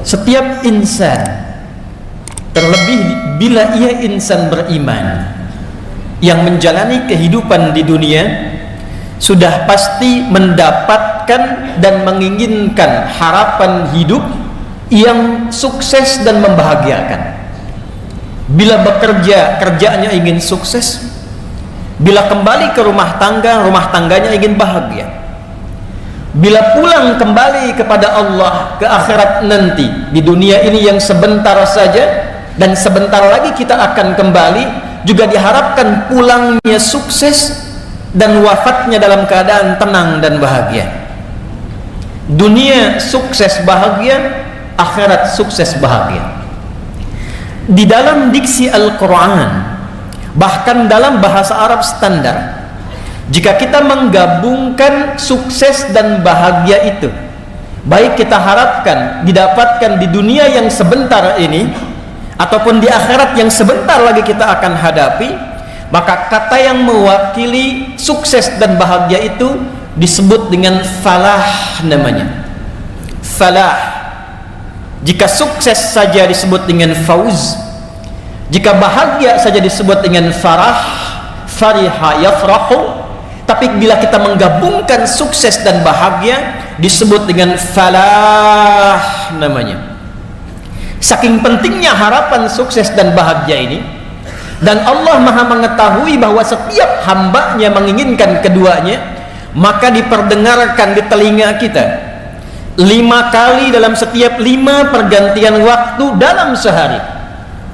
setiap insan, terlebih bila ia insan beriman yang menjalani kehidupan di dunia, sudah pasti mendapatkan dan menginginkan harapan hidup yang sukses dan membahagiakan. Bila bekerja, kerjaannya ingin sukses. Bila kembali ke rumah tangganya ingin bahagia. Bila pulang kembali kepada Allah ke akhirat nanti, di dunia ini yang sebentar saja dan sebentar lagi kita akan kembali, juga diharapkan pulangnya sukses dan wafatnya dalam keadaan tenang dan bahagia. Dunia sukses bahagia, akhirat sukses bahagia. Di dalam diksi Al-Quran, bahkan dalam bahasa Arab standar, jika kita menggabungkan sukses dan bahagia itu, baik kita harapkan didapatkan di dunia yang sebentar ini ataupun di akhirat yang sebentar lagi kita akan hadapi, maka kata yang mewakili sukses dan bahagia itu disebut dengan falah namanya. Falah. Jika sukses saja disebut dengan fauz, jika bahagia saja disebut dengan farah, fariha yafrahu. Tapi bila kita menggabungkan sukses dan bahagia disebut dengan falah namanya. Saking pentingnya harapan sukses dan bahagia ini, dan Allah Maha mengetahui bahwa setiap hambanya menginginkan keduanya, maka diperdengarkan di telinga kita 5 kali dalam setiap 5 pergantian waktu dalam sehari.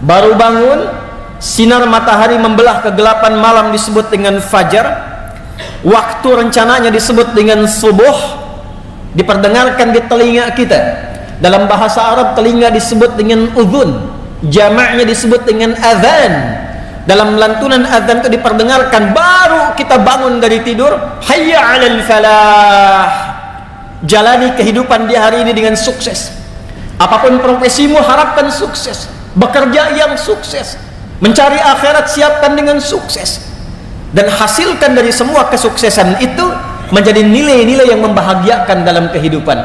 Baru bangun, sinar matahari membelah kegelapan malam disebut dengan fajar. Waktu rencananya disebut dengan subuh, diperdengarkan di telinga kita. Dalam bahasa Arab telinga disebut dengan udhun, jamaknya disebut dengan adhan. Dalam lantunan adhan itu diperdengarkan baru kita bangun dari tidur, hayya 'alal falah. Jalani kehidupan di hari ini dengan sukses. Apapun profesimu, harapkan sukses. Bekerja yang sukses. Mencari akhirat, siapkan dengan sukses. Dan hasilkan dari semua kesuksesan itu menjadi nilai-nilai yang membahagiakan dalam kehidupan.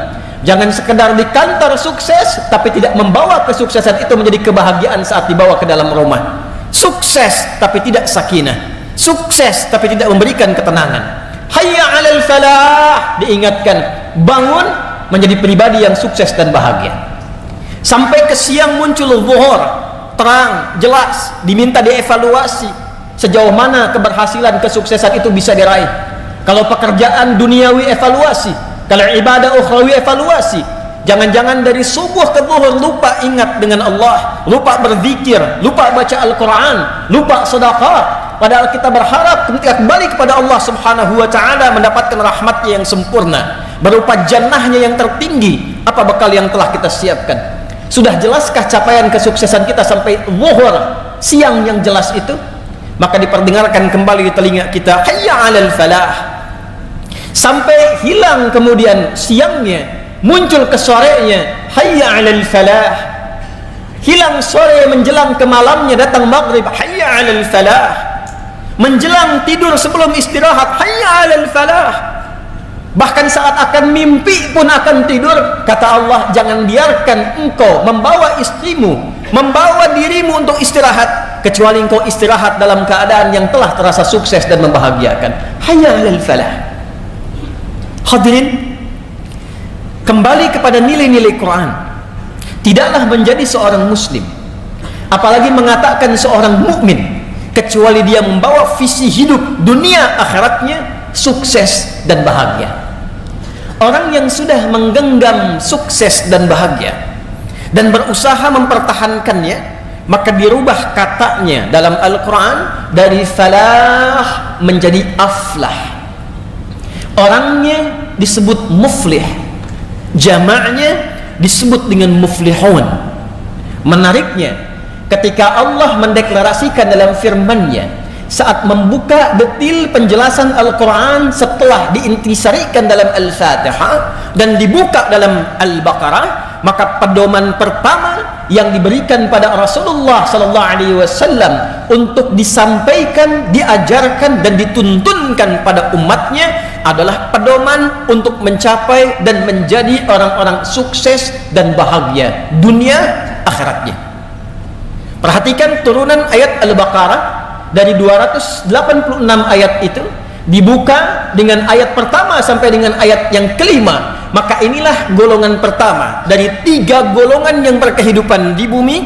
Jangan sekedar di kantor sukses tapi tidak membawa kesuksesan itu menjadi kebahagiaan saat dibawa ke dalam rumah. Sukses tapi tidak sakinah. Sukses tapi tidak memberikan ketenangan. Hayya 'alal falah, diingatkan, bangun menjadi pribadi yang sukses dan bahagia. Sampai ke siang muncul zuhur, terang, jelas, diminta dievaluasi sejauh mana keberhasilan kesuksesan itu bisa diraih. Kalau pekerjaan duniawi evaluasi, kalau ibadah ukhrawi evaluasi. Jangan-jangan dari subuh ke zuhur lupa ingat dengan Allah, lupa berzikir, lupa baca Al-Quran, lupa sedekah. Padahal kita berharap ketika kembali kepada Allah Subhanahu wa ta'ala mendapatkan rahmatnya yang sempurna berupa jannahnya yang tertinggi. Apa bekal yang telah kita siapkan? Sudah jelaskah capaian kesuksesan kita sampai zuhur, siang yang jelas itu? Maka diperdengarkan kembali di telinga kita, hayya 'alal falah. Sampai hilang kemudian siangnya, muncul ke sorenya, hayya 'alal falah. Hilang sore menjelang ke malamnya, datang maghrib, hayya 'alal falah. Menjelang tidur sebelum istirahat, hayya 'alal falah. Bahkan saat akan mimpi pun akan tidur, kata Allah, jangan biarkan engkau membawa istrimu, membawa dirimu untuk istirahat, kecuali engkau istirahat dalam keadaan yang telah terasa sukses dan membahagiakan. Hayya 'alal falah. Hadirin, kembali kepada nilai-nilai Quran. Tidaklah menjadi seorang muslim, apalagi mengatakan seorang mukmin, kecuali dia membawa visi hidup dunia akhiratnya sukses dan bahagia. Orang yang sudah menggenggam sukses dan bahagia dan berusaha mempertahankannya, maka dirubah katanya dalam Al-Quran dari falah menjadi aflah. Orangnya disebut muflih, jamaknya disebut dengan muflihun. Menariknya, ketika Allah mendeklarasikan dalam firman-Nya saat membuka detil penjelasan Al-Quran setelah diintisarikan dalam Al-Fatihah dan dibuka dalam Al-Baqarah, maka pedoman pertama yang diberikan pada Rasulullah sallallahu alaihi wasallam untuk disampaikan, diajarkan dan dituntunkan pada umatnya adalah pedoman untuk mencapai dan menjadi orang-orang sukses dan bahagia dunia akhiratnya. Perhatikan turunan ayat Al-Baqarah, dari 286 ayat itu dibuka dengan ayat pertama sampai dengan ayat yang kelima. Maka inilah golongan pertama dari 3 golongan yang berkehidupan di bumi,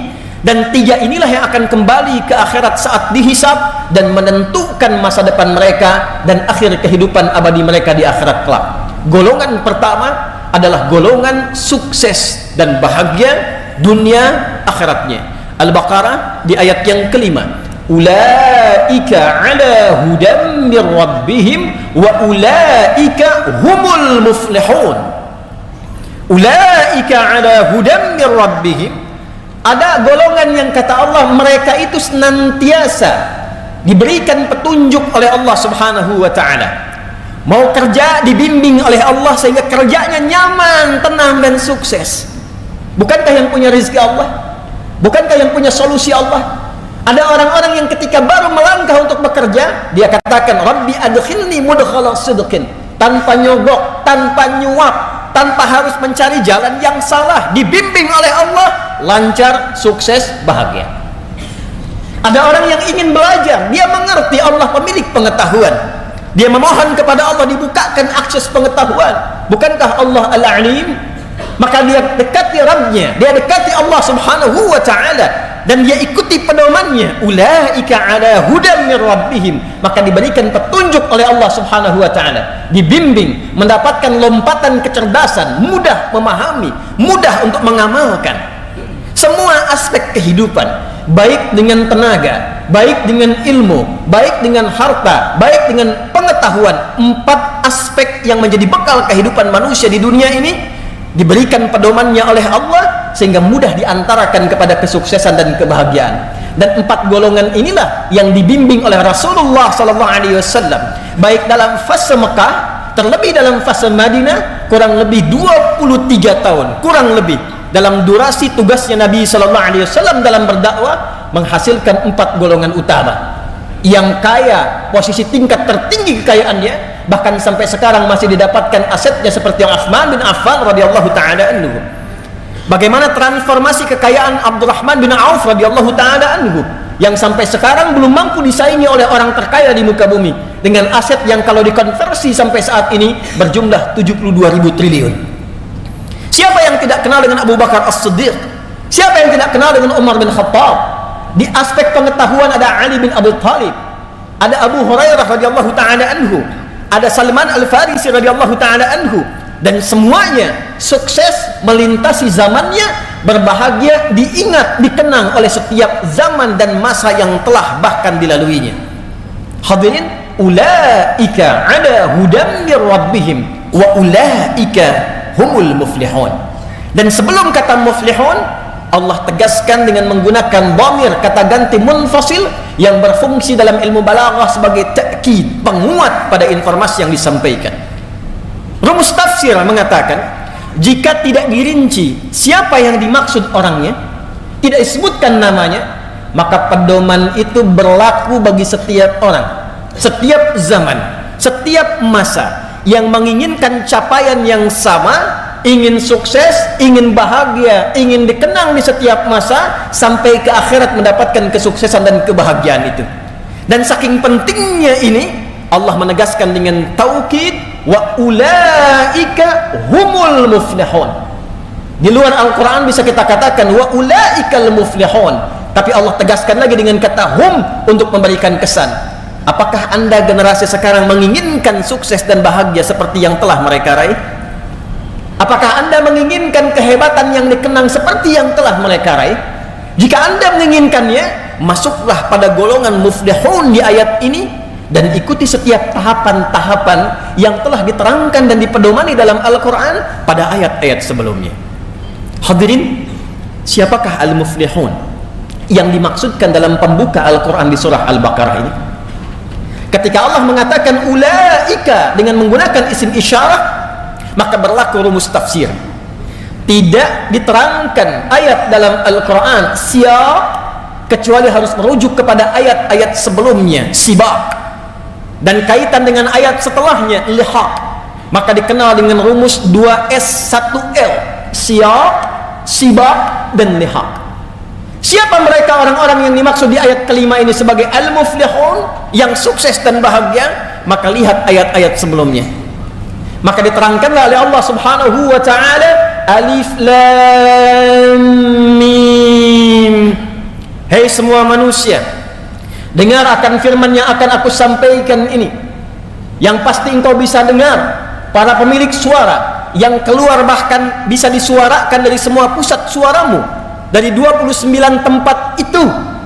dan 3 inilah yang akan kembali ke akhirat saat dihisab dan menentukan masa depan mereka dan akhir kehidupan abadi mereka di akhirat kelak. Golongan pertama adalah golongan sukses dan bahagia dunia akhiratnya. Al-Baqarah di ayat yang kelima, ulaika ala hudam mir rabbihim wa ulaika humul muflihun. Ulaika ala hudam mir rabbihim, ada golongan yang kata Allah mereka itu senantiasa diberikan petunjuk oleh Allah Subhanahu wa ta'ala. Mau kerja dibimbing oleh Allah sehingga kerjanya nyaman, tenang dan sukses. Bukankah yang punya rezeki Allah? Bukankah yang punya solusi Allah? Ada orang-orang yang ketika baru melangkah untuk bekerja, dia katakan Rabbi adkhilni mudkhala sidqin, tanpa nyogok, tanpa nyuap, tanpa harus mencari jalan yang salah, dibimbing oleh Allah, lancar, sukses, bahagia. Ada orang yang ingin belajar, dia mengerti Allah pemilik pengetahuan, dia memohon kepada Allah dibukakan akses pengetahuan. Bukankah Allah Al-Alim? Maka dia dekati Rabbnya, dia dekati Allah Subhanahu wa ta'ala, dan dia ikuti pedomannya. Ulaika ala hudam mir rabbihim, maka diberikan petunjuk oleh Allah Subhanahu wa ta'ala, dibimbing, mendapatkan lompatan kecerdasan, mudah memahami, mudah untuk mengamalkan semua aspek kehidupan, baik dengan tenaga, baik dengan ilmu, baik dengan harta, baik dengan pengetahuan. 4 aspek yang menjadi bekal kehidupan manusia di dunia ini diberikan pedomannya oleh Allah sehingga mudah diantarakan kepada kesuksesan dan kebahagiaan. Dan 4 golongan inilah yang dibimbing oleh Rasulullah SAW, baik dalam fase Mekah, terlebih dalam fase Madinah, kurang lebih 23 tahun, kurang lebih dalam durasi tugasnya Nabi SAW dalam berdakwah, menghasilkan 4 golongan utama yang kaya, posisi tingkat tertinggi kekayaannya, bahkan sampai sekarang masih didapatkan asetnya seperti yang Utsman bin Affan radhiyallahu taala anhu. Bagaimana transformasi kekayaan Abdurrahman bin Auf radhiyallahu taala anhu yang sampai sekarang belum mampu disaingi oleh orang terkaya di muka bumi, dengan aset yang kalau dikonversi sampai saat ini berjumlah 72.000 triliun. Siapa yang tidak kenal dengan Abu Bakar As-Siddiq? Siapa yang tidak kenal dengan Umar bin Khattab? Di aspek pengetahuan ada Ali bin Abi Thalib, ada Abu Hurairah radhiyallahu taala anhu, ada Salman Al-Farisi radhiyallahu taala anhu, dan semuanya sukses melintasi zamannya, berbahagia, diingat, dikenang oleh setiap zaman dan masa yang telah bahkan dilaluinya. Hadirin, ulaika ala hudam mir rabbihim wa ulaika humul muflihun. Dan sebelum kata muflihun, Allah tegaskan dengan menggunakan dhamir, kata ganti munfasil yang berfungsi dalam ilmu balaghah sebagai ta'kid, penguat pada informasi yang disampaikan. Rumus tafsir mengatakan, jika tidak dirinci siapa yang dimaksud orangnya, tidak disebutkan namanya, maka pedoman itu berlaku bagi setiap orang, setiap zaman, setiap masa yang menginginkan capaian yang sama, ingin sukses, ingin bahagia, ingin dikenang di setiap masa sampai ke akhirat mendapatkan kesuksesan dan kebahagiaan itu. Dan saking pentingnya ini, Allah menegaskan dengan taukid, wa ulaika humul muflihun. Di luar Al-Quran bisa kita katakan wa ulaikal muflihun, tapi Allah tegaskan lagi dengan kata hum untuk memberikan kesan. Apakah Anda generasi sekarang menginginkan sukses dan bahagia seperti yang telah mereka raih? Apakah Anda menginginkan kehebatan yang dikenang seperti yang telah mereka raih? Jika Anda menginginkannya, masuklah pada golongan muflihun di ayat ini dan ikuti setiap tahapan-tahapan yang telah diterangkan dan dipedomani dalam Al-Quran pada ayat-ayat sebelumnya. Hadirin, siapakah al-muflihun yang dimaksudkan dalam pembuka Al-Quran di surah Al-Baqarah ini? Ketika Allah mengatakan ulaika dengan menggunakan isim isyarah, maka berlaku rumus tafsir. Tidak diterangkan ayat dalam Al-Quran siap kecuali harus merujuk kepada ayat-ayat sebelumnya, sibak. dan kaitan dengan ayat setelahnya lihaq, maka dikenal dengan rumus 2S 1L, siyaq, sibaq, dan lihaq. Siapa mereka orang-orang yang dimaksud di ayat kelima ini sebagai al-muflihun, yang sukses dan bahagia? Maka lihat ayat-ayat sebelumnya. Maka diterangkanlah oleh Allah Subhanahu wa taala, alif lam mim. Hei semua manusia, dengar akan firman yang akan aku sampaikan ini, yang pasti engkau bisa dengar. Para pemilik suara yang keluar bahkan bisa disuarakan dari semua pusat suaramu, dari 29 tempat itu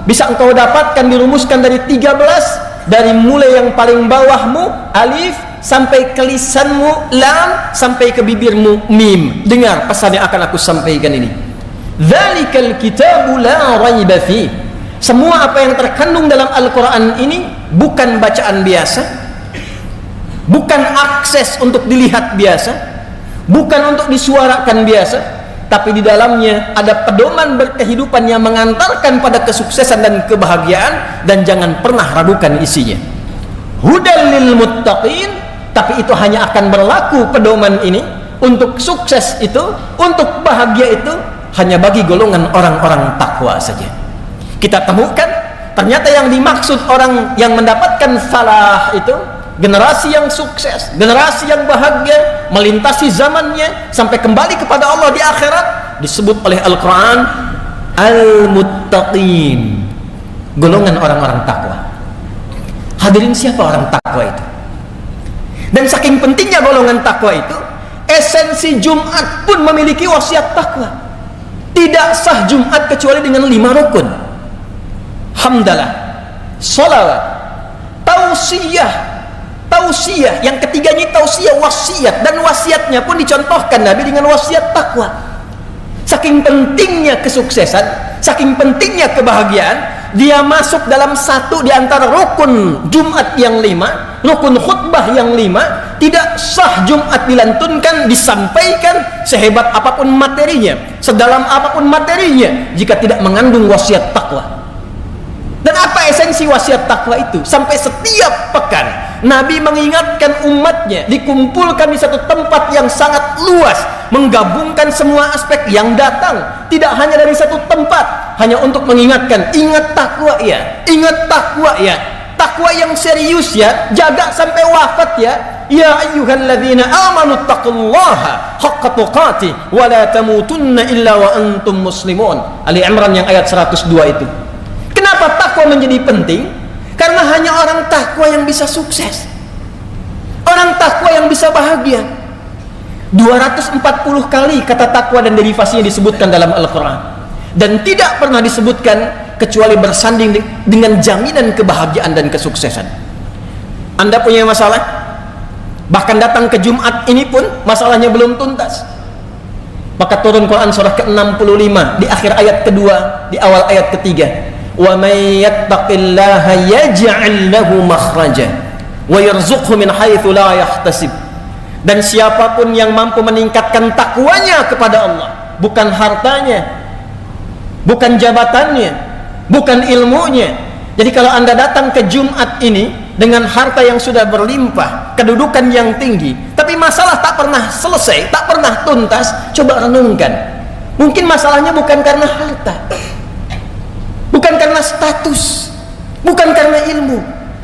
bisa engkau dapatkan, dirumuskan dari 13, dari mulai yang paling bawahmu alif sampai ke lisanmu lam, sampai ke bibirmu mim. Dengar pesan yang akan aku sampaikan ini. Dzalikal kitabu la raiba fi. Semua apa yang terkandung dalam Al-Qur'an ini bukan bacaan biasa, bukan akses untuk dilihat biasa, bukan untuk disuarakan biasa, tapi di dalamnya ada pedoman berkehidupan yang mengantarkan pada kesuksesan dan kebahagiaan, dan jangan pernah ragukan isinya. Hudal lil muttaqin, tapi itu hanya akan berlaku pedoman ini untuk sukses itu, untuk bahagia itu hanya bagi golongan orang-orang takwa saja. Kita temukan ternyata yang dimaksud orang yang mendapatkan falah itu generasi yang sukses, generasi yang bahagia, melintasi zamannya sampai kembali kepada Allah di akhirat, disebut oleh Al-Quran al-muttaqin, golongan orang-orang takwa. Hadirin, siapa orang takwa itu? Dan saking pentingnya golongan takwa itu, esensi Jumat pun memiliki wasiat takwa. Tidak sah Jumat kecuali dengan 5 rukun: hamdalah, sholawat, tausiyah. Tausiyah, yang ketiganya tausiyah wasiat, dan wasiatnya pun dicontohkan Nabi dengan wasiat takwa. Saking pentingnya kesuksesan, saking pentingnya kebahagiaan, dia masuk dalam satu di antara rukun Jumat yang 5, rukun khutbah yang 5. Tidak sah Jumat dilantunkan, disampaikan sehebat apapun materinya, sedalam apapun materinya, jika tidak mengandung wasiat takwa. Dan apa esensi wasiat takwa itu? Sampai setiap pekan Nabi mengingatkan umatnya, dikumpulkan di satu tempat yang sangat luas, menggabungkan semua aspek yang datang, tidak hanya dari satu tempat, hanya untuk mengingatkan, ingat takwa ya, ingat takwa ya, takwa yang serius ya, jaga sampai wafat ya. Ya ayyuhalladzina amanu taqullaha haqqa tuqatih wa la tamutunna illa wa antum muslimun. Ali Imran yang ayat 102 itu. Kenapa takwa menjadi penting? Karena hanya orang takwa yang bisa sukses, orang takwa yang bisa bahagia. 240 kali kata takwa dan derivasinya disebutkan dalam Al-Quran, dan tidak pernah disebutkan kecuali bersanding dengan jaminan kebahagiaan dan kesuksesan. Anda punya masalah, bahkan datang ke Jumat ini pun masalahnya belum tuntas, maka turun Quran surah ke-65 di akhir ayat kedua, di awal ayat ketiga. Wa may yattaqillaha yaj'al lahu makhraja wa yarzuqhu min haitsu la yahtasib. Dan siapapun yang mampu meningkatkan takwanya kepada Allah, bukan hartanya, bukan jabatannya, bukan ilmunya. Jadi kalau Anda datang ke Jumat ini dengan harta yang sudah berlimpah, kedudukan yang tinggi, tapi masalah tak pernah selesai, tak pernah tuntas, coba renungkan. Mungkin masalahnya bukan karena harta, bukan karena status, bukan karena ilmu.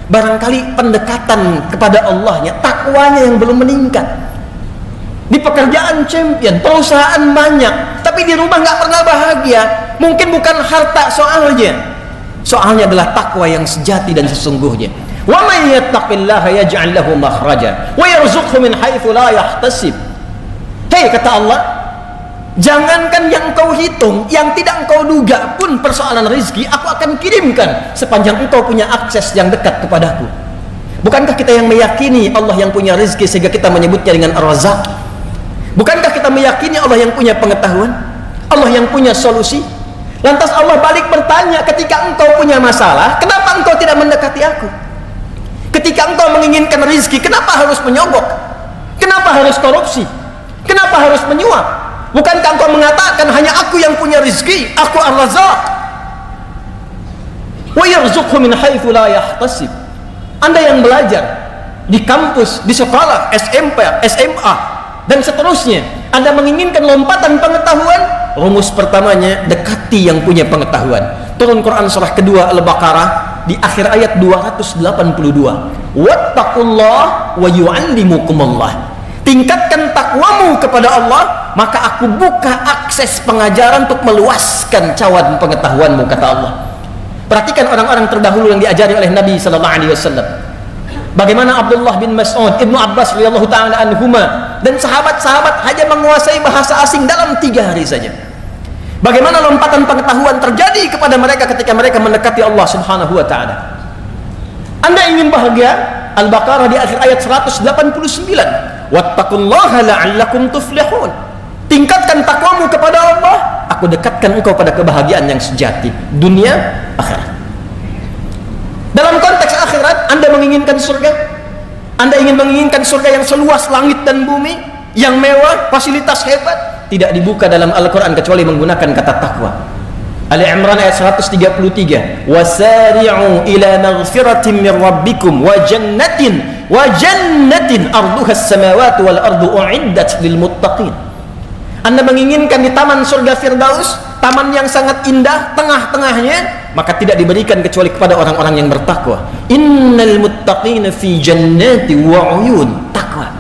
Barangkali pendekatan kepada Allahnya, takwanya yang belum meningkat. Di pekerjaan champion, perusahaan banyak, tapi di rumah nggak pernah bahagia. Mungkin bukan harta soalnya, soalnya adalah takwa yang sejati dan sesungguhnya. Wa may yattaqillaha yaj'al lahu makhraja wa yarzuqhu min haitsu la yahtasib. Hei, kata Allah, jangankan yang kau hitung, yang tidak engkau duga pun persoalan rezeki aku akan kirimkan sepanjang engkau punya akses yang dekat kepadaku. Bukankah kita yang meyakini Allah yang punya rezeki sehingga kita menyebutnya dengan Ar-Razzaq? Bukankah kita meyakini Allah yang punya pengetahuan, Allah yang punya solusi? Lantas Allah balik bertanya, ketika engkau punya masalah, kenapa engkau tidak mendekati aku? Ketika engkau menginginkan rezeki, kenapa harus menyogok? Kenapa harus korupsi? Kenapa harus menyuap? Bukankah engkau mengatakan hanya aku yang punya rezeki, aku Ar-Razzaq? Wa yarzuqhu min haitsu la yahtasib. Anda yang belajar, di kampus, di sekolah, SMP, SMA, dan seterusnya. Anda menginginkan lompatan pengetahuan, rumus pertamanya dekati yang punya pengetahuan. Turun Quran surah kedua Al-Baqarah di akhir ayat 282. Wattaqullah wa yu'allimukumullah. Tingkatkan takwamu kepada Allah, maka aku buka akses pengajaran untuk meluaskan cawan pengetahuanmu, kata Allah. Perhatikan orang-orang terdahulu yang diajari oleh Nabi sallallahu alaihi wasallam. Bagaimana Abdullah bin Mas'ud, Ibnu Abbas radhiyallahu taala anhuma, dan sahabat-sahabat hanya menguasai bahasa asing dalam 3 hari saja. Bagaimana lompatan pengetahuan terjadi kepada mereka ketika mereka mendekati Allah Subhanahu wa taala. Anda ingin bahagia? Al-Baqarah di akhir ayat 189. Wattaqullaha la'allakum tuflihun. Tingkatkan takwamu kepada Allah, aku dekatkan engkau pada kebahagiaan yang sejati, dunia, akhirat. Dalam konteks akhirat, Anda menginginkan surga? Anda ingin menginginkan surga yang seluas langit dan bumi, yang mewah, fasilitas hebat? Tidak dibuka dalam Al-Quran kecuali menggunakan kata takwa. Ali Imran ayat 133. Wasari'u ila maghfiratin min rabbikum wa jannatin arduha as-samawati wal ardu u'iddat lil muttaqin. Anda menginginkan di taman surga Firdaus, taman yang sangat indah, tengah-tengahnya, maka tidak diberikan kecuali kepada orang-orang yang bertakwa. Innal muttaqina fi jannati wa uyun. Takwa.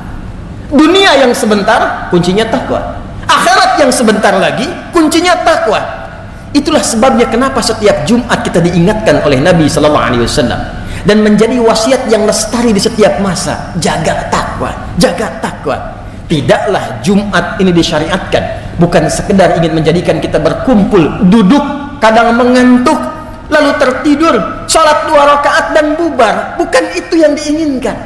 Dunia yang sebentar, kuncinya takwa. Akhirat yang sebentar lagi, kuncinya takwa. Itulah sebabnya kenapa setiap Jumat kita diingatkan oleh Nabi sallallahu alaihi wasallam, dan menjadi wasiat yang lestari di setiap masa. Jaga takwa, jaga takwa. Tidaklah Jumat ini disyariatkan bukan sekedar ingin menjadikan kita berkumpul, duduk, kadang mengantuk, lalu tertidur, sholat 2 rakaat dan bubar. Bukan itu yang diinginkan.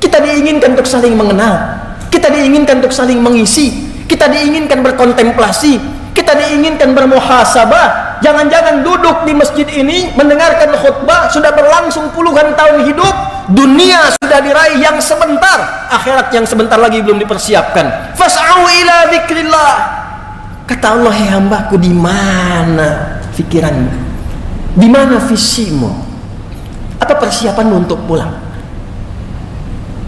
Kita diinginkan untuk saling mengenal, kita diinginkan untuk saling mengisi, kita diinginkan berkontemplasi, kita diinginkan bermuhasabah. Jangan-jangan duduk di masjid ini mendengarkan khutbah sudah berlangsung puluhan tahun hidup, dunia sudah diraih yang sebentar, akhirat yang sebentar lagi belum dipersiapkan. Fas'au ila dzikrillah. Kata Allah, "Hai hambaku, di mana pikiranmu? Di mana visimu? Apa persiapanmu untuk pulang?"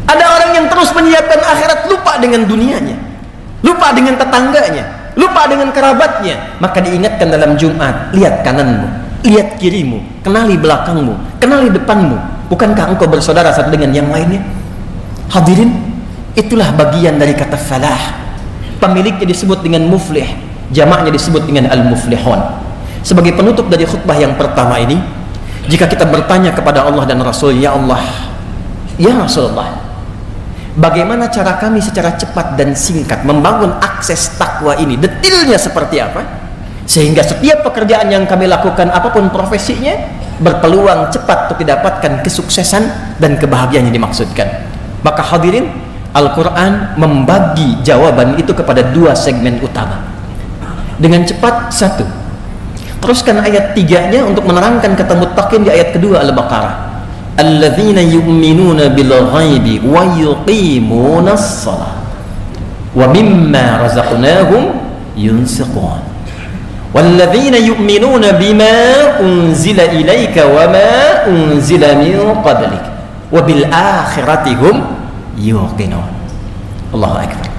Ada orang yang terus menyiapkan akhirat, lupa dengan dunianya, lupa dengan tetangganya, lupa dengan kerabatnya. Maka diingatkan dalam Jumat, lihat kananmu, lihat kirimu, kenali belakangmu, kenali depanmu. Bukankah engkau bersaudara satu dengan yang lainnya? Hadirin, itulah bagian dari kata falah. Pemiliknya disebut dengan muflih, jamaknya disebut dengan al-muflihun. Sebagai penutup dari khutbah yang pertama ini, jika kita bertanya kepada Allah dan Rasul, ya Allah, ya Rasulullah, bagaimana cara kami secara cepat dan singkat membangun akses takwa ini? Detailnya seperti apa? Sehingga setiap pekerjaan yang kami lakukan, apapun profesinya, berpeluang cepat untuk didapatkan kesuksesan dan kebahagiaan yang dimaksudkan. Maka hadirin, Al-Quran membagi jawaban itu kepada 2 segmen utama. Dengan cepat, 1. Teruskan ayat 3-nya untuk menerangkan kata muttaqin di ayat kedua Al-Baqarah. Alladzina yu'minuna bil ghaibi wa yuqimuna as-shalah wa mimma razaqnahum yunfiqun walladzina yu'minuna bima unzila ilayka wa ma unzila min qablik wa bil akhirati hum yuqinun. Allahu akbar.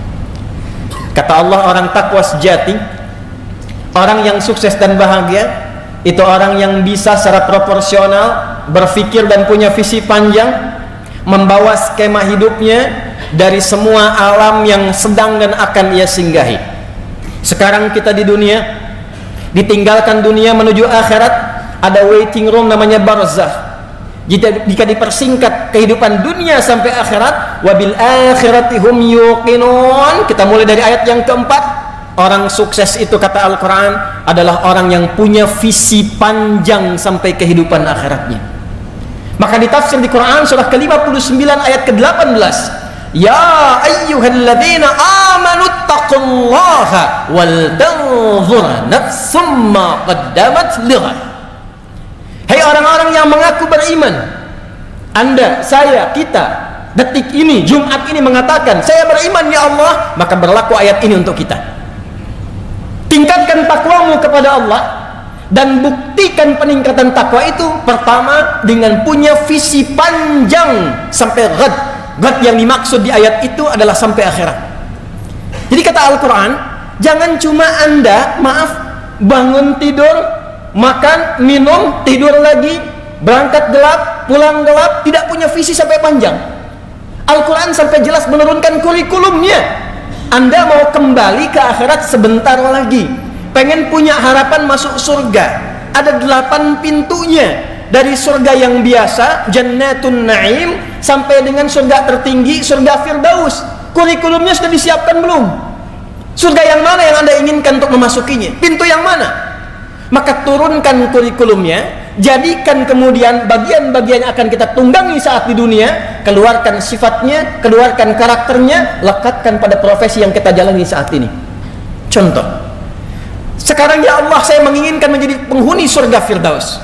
Kata Allah, orang takwa sejati, orang yang sukses dan bahagia, itu orang yang bisa secara proporsional berpikir dan punya visi panjang, membawa skema hidupnya dari semua alam yang sedang dan akan ia singgahi. Sekarang kita di dunia, ditinggalkan dunia menuju akhirat, ada waiting room namanya barzakh. Jika dipersingkat kehidupan dunia sampai akhirat, wabil akhirati hum yuqinun. Kita mulai dari ayat yang keempat. Orang sukses itu, kata Al-Quran, adalah orang yang punya visi panjang sampai kehidupan akhiratnya. Maka ditafsir di Quran surah ke-59 ayat ke-18, ya ayyuhalladzina amanu taqullaha wal tanzur nafsum ma qaddamat lighad. Hai orang-orang yang mengaku beriman, Anda, saya, kita, detik ini, Jumat ini mengatakan saya beriman ya Allah, maka berlaku ayat ini untuk kita. Tingkatkan takwamu kepada Allah dan buktikan peningkatan takwa itu pertama dengan punya visi panjang sampai ghad, God yang dimaksud di ayat itu adalah sampai akhirat. Jadi kata Al-Quran, jangan cuma Anda, maaf, bangun tidur, makan, minum, tidur lagi, berangkat gelap, pulang gelap, tidak punya visi sampai panjang. Al-Quran sampai jelas menurunkan kurikulumnya. Anda mau kembali ke akhirat sebentar lagi, pengen punya harapan masuk surga, ada 8 pintunya. Dari surga yang biasa, Jannatun Na'im, sampai dengan surga tertinggi, surga Firdaus. Kurikulumnya sudah disiapkan belum? Surga yang mana yang Anda inginkan untuk memasukinya? Pintu yang mana? Maka turunkan kurikulumnya, jadikan kemudian bagian-bagian yang akan kita tunggangi saat di dunia, keluarkan sifatnya, keluarkan karakternya, lekatkan pada profesi yang kita jalani saat ini. Contoh, sekarang ya Allah, saya menginginkan menjadi penghuni surga Firdaus.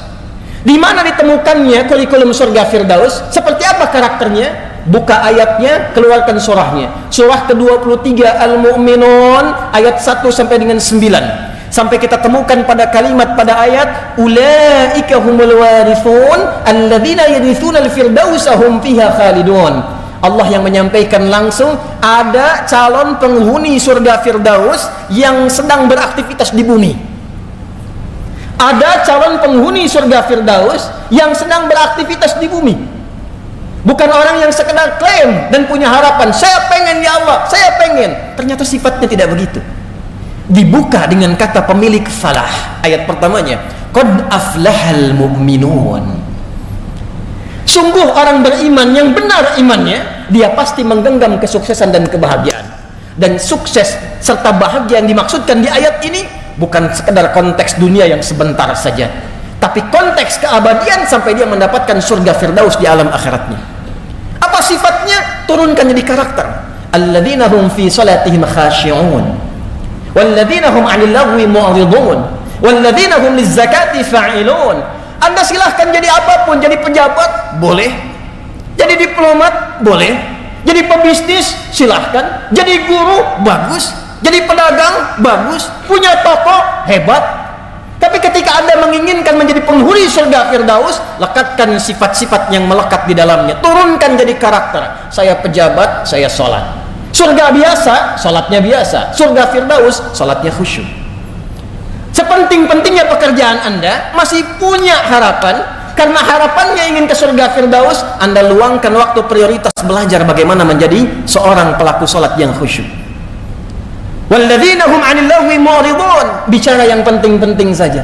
Di mana ditemukannya kurikulum surga Firdaus? Seperti apa karakternya? Buka ayatnya, keluarkan surahnya. Surah ke-23 Al-Mu'minun ayat 1 sampai dengan 9. Sampai kita temukan pada kalimat pada ayat ulaika humul warithun alladzina yarithuna al-firdausa hum fiha khalidun. Allah yang menyampaikan langsung, ada calon penghuni surga Firdaus yang sedang beraktivitas di bumi. Ada calon penghuni surga Firdaus yang sedang beraktivitas di bumi. Bukan orang yang sekedar klaim dan punya harapan, saya pengen ya Allah, saya pengen. Ternyata sifatnya tidak begitu. Dibuka dengan kata pemilik falah. Ayat pertamanya, qad aflahal mu'minun. Sungguh orang beriman yang benar imannya, dia pasti menggenggam kesuksesan dan kebahagiaan. Dan sukses serta bahagia yang dimaksudkan di ayat ini bukan sekedar konteks dunia yang sebentar saja, tapi konteks keabadian sampai dia mendapatkan surga Firdaus di alam akhiratnya. Apa sifatnya? Turunkan jadi karakter. Alladzina hum fi salatihim khashi'un walladzina hum 'anil lagwi mu'ridun walladzina hum lizzakati fa'ilun. Anda silahkan jadi apapun, jadi pejabat boleh, jadi diplomat boleh, jadi pebisnis silahkan, jadi guru bagus, jadi pedagang bagus, punya toko hebat. Tapi ketika Anda menginginkan menjadi penghuni surga Firdaus, lekatkan sifat-sifat yang melekat di dalamnya, turunkan jadi karakter. Saya pejabat, saya sholat. Surga biasa, sholatnya biasa. Surga Firdaus, sholatnya khusyuk. Sepenting-pentingnya pekerjaan Anda, masih punya harapan. Karena harapannya ingin ke surga Firdaus, Anda luangkan waktu prioritas belajar bagaimana menjadi seorang pelaku sholat yang khusyuk. Walladzina hum 'anil lagwi mu'ridun, bicara yang penting-penting saja,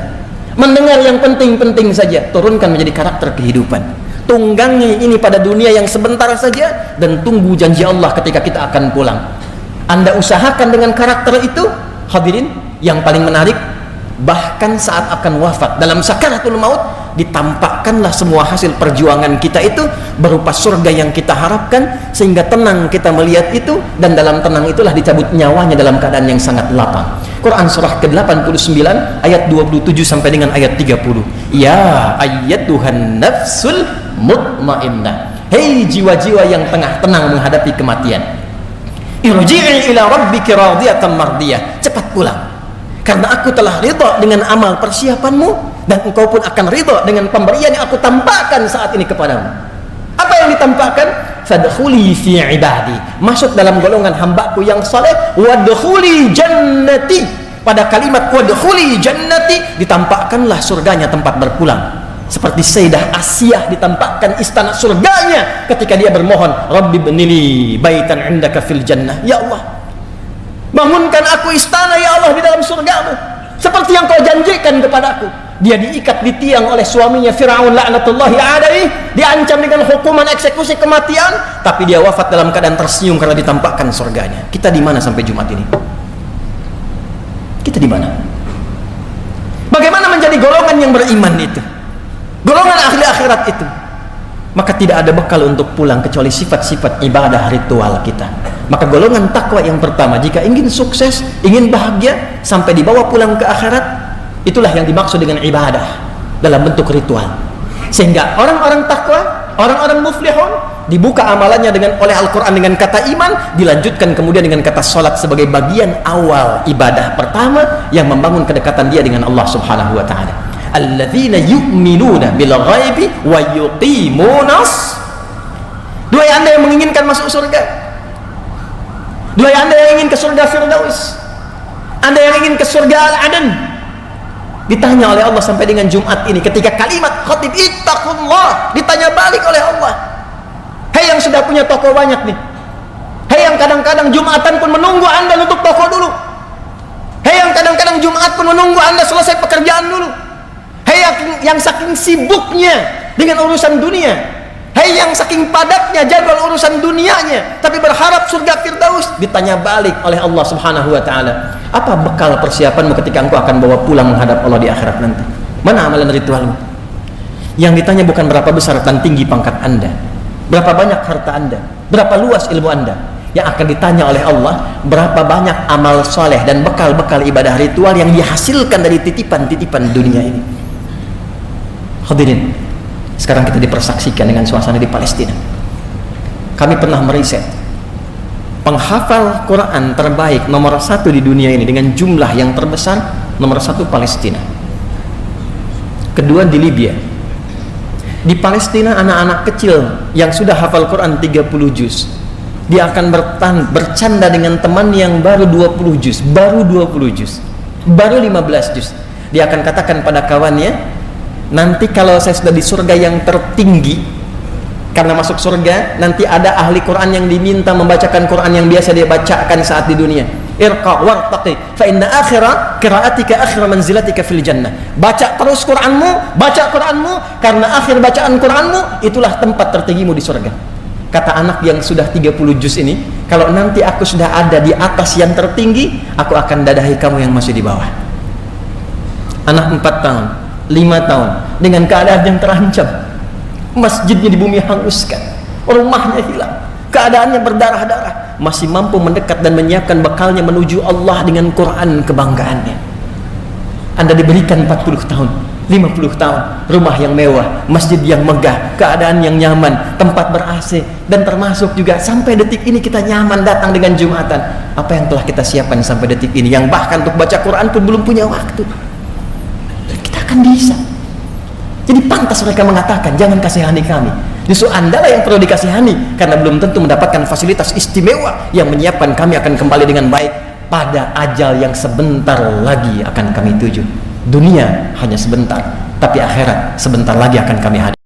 mendengar yang penting-penting saja. Turunkan menjadi karakter kehidupan. Tunggangi ini pada dunia yang sebentar saja, dan tunggu janji Allah ketika kita akan pulang. Anda usahakan dengan karakter itu, hadirin, yang paling menarik, bahkan saat akan wafat, dalam sakaratul maut, ditampakkanlah semua hasil perjuangan kita itu berupa surga yang kita harapkan, sehingga tenang kita melihat itu, dan dalam tenang itulah dicabut nyawanya dalam keadaan yang sangat lapang. Quran surah ke-89 ayat 27 sampai dengan ayat 30. Ya ayyatuhan nafsul mutmainnah, hei jiwa-jiwa yang tengah tenang menghadapi kematian, irji'i ila rabbiki radiyatan mardiyah, cepat pulang, karena aku telah ridha dengan amal persiapanmu, dan engkau pun akan ridha dengan pemberian yang aku tampakkan saat ini kepadamu. Apa yang ditampakkan? Fadkhuli fi ibadi, masuk dalam golongan hambaku yang saleh. Wadkhuli jannati, pada kalimat wadkhuli jannati ditampakkanlah surganya tempat berpulang. Seperti Sayyidah Asiyah ditampakkan istana surganya ketika dia bermohon, Rabbi bnili baitan indaka fil jannah, ya Allah, bangunkan aku istana ya Allah di dalam surgamu, seperti yang kau janjikan kepadaku. Dia diikat di tiang oleh suaminya Fir'aun la'natullahi alaihi, diancam dengan hukuman eksekusi kematian, tapi dia wafat dalam keadaan tersenyum karena ditampakkan surganya. Kita di mana sampai Jumat ini? Kita di mana? Bagaimana menjadi golongan yang beriman itu, golongan ahli akhirat itu? Maka tidak ada bekal untuk pulang kecuali sifat-sifat ibadah ritual kita. Maka golongan takwa yang pertama, jika ingin sukses, ingin bahagia sampai dibawa pulang ke akhirat, itulah yang dimaksud dengan ibadah dalam bentuk ritual. Sehingga orang-orang takwa, orang-orang muflihun, dibuka amalannya oleh Al-Quran dengan kata iman, dilanjutkan kemudian dengan kata salat sebagai bagian awal ibadah pertama yang membangun kedekatan dia dengan Allah Subhanahu wa ta'ala. Alladzina yu'minuna bil ghaibi wa yuqimunas, Duhai Anda yang menginginkan masuk surga, duhai Anda yang ingin ke surga Firdaus, Anda yang ingin ke surga Al-Adan. Ditanya oleh Allah sampai dengan Jumat ini, ketika kalimat khatib ittaqullah ditanya balik oleh Allah. Hei yang sudah punya toko banyak nih, hei yang kadang-kadang Jumatan pun menunggu Anda nutup toko dulu, hei yang kadang-kadang Jumat pun menunggu Anda selesai pekerjaan dulu, hei yang saking sibuknya dengan urusan dunia, hei yang saking padatnya jadwal urusan dunianya tapi berharap surga Firdaus, ditanya balik oleh Allah Subhanahu wa taala, apa bekal persiapanmu ketika engkau akan bawa pulang menghadap Allah di akhirat nanti? Mana amalan ritualmu? Yang ditanya bukan berapa besar dan tinggi pangkat Anda, berapa banyak harta Anda, berapa luas ilmu Anda. Yang akan ditanya oleh Allah, berapa banyak amal soleh dan bekal-bekal ibadah ritual yang dihasilkan dari titipan-titipan dunia ini. Hadirin, sekarang kita dipersaksikan dengan suasana di Palestina. Kami pernah meriset, penghafal Quran terbaik nomor 1 di dunia ini dengan jumlah yang terbesar, nomor 1 Palestina, kedua di Libya. Di Palestina anak-anak kecil yang sudah hafal Quran 30 juz, dia akan bercanda dengan teman yang baru 20 juz, baru 20 juz, baru 15 juz. Dia akan katakan pada kawannya, nanti kalau saya sudah di surga yang tertinggi, karena masuk surga nanti ada ahli Quran yang diminta membacakan Quran yang biasa dia bacakan saat di dunia. Irqa wartaqi fa inna akhira qiraatika akhira manzilatika fil jannah. Baca terus Quranmu, baca Quranmu, karena akhir bacaan Quranmu itulah tempat tertinggimu di surga. Kata anak yang sudah 30 juz ini, kalau nanti aku sudah ada di atas yang tertinggi, aku akan dadahi kamu yang masih di bawah. Anak 4 tahun, 5 tahun, dengan keadaan yang terancam, masjidnya di bumi hanguskan, rumahnya hilang, keadaannya berdarah-darah, masih mampu mendekat dan menyiapkan bekalnya menuju Allah dengan Quran kebanggaannya. Anda diberikan 40 tahun, 50 tahun, rumah yang mewah, masjid yang megah, keadaan yang nyaman, tempat ber-AC, dan termasuk juga sampai detik ini kita nyaman datang dengan Jumatan. Apa yang telah kita siapkan sampai detik ini, yang bahkan untuk baca Quran pun belum punya waktu, dan kita akan bisa. Jadi pantas mereka mengatakan, jangan kasihani kami. Justru Anda lah yang perlu dikasihani, karena belum tentu mendapatkan fasilitas istimewa yang menyiapkan kami akan kembali dengan baik pada ajal yang sebentar lagi akan kami tuju. Dunia hanya sebentar, tapi akhirat sebentar lagi akan kami hadapi.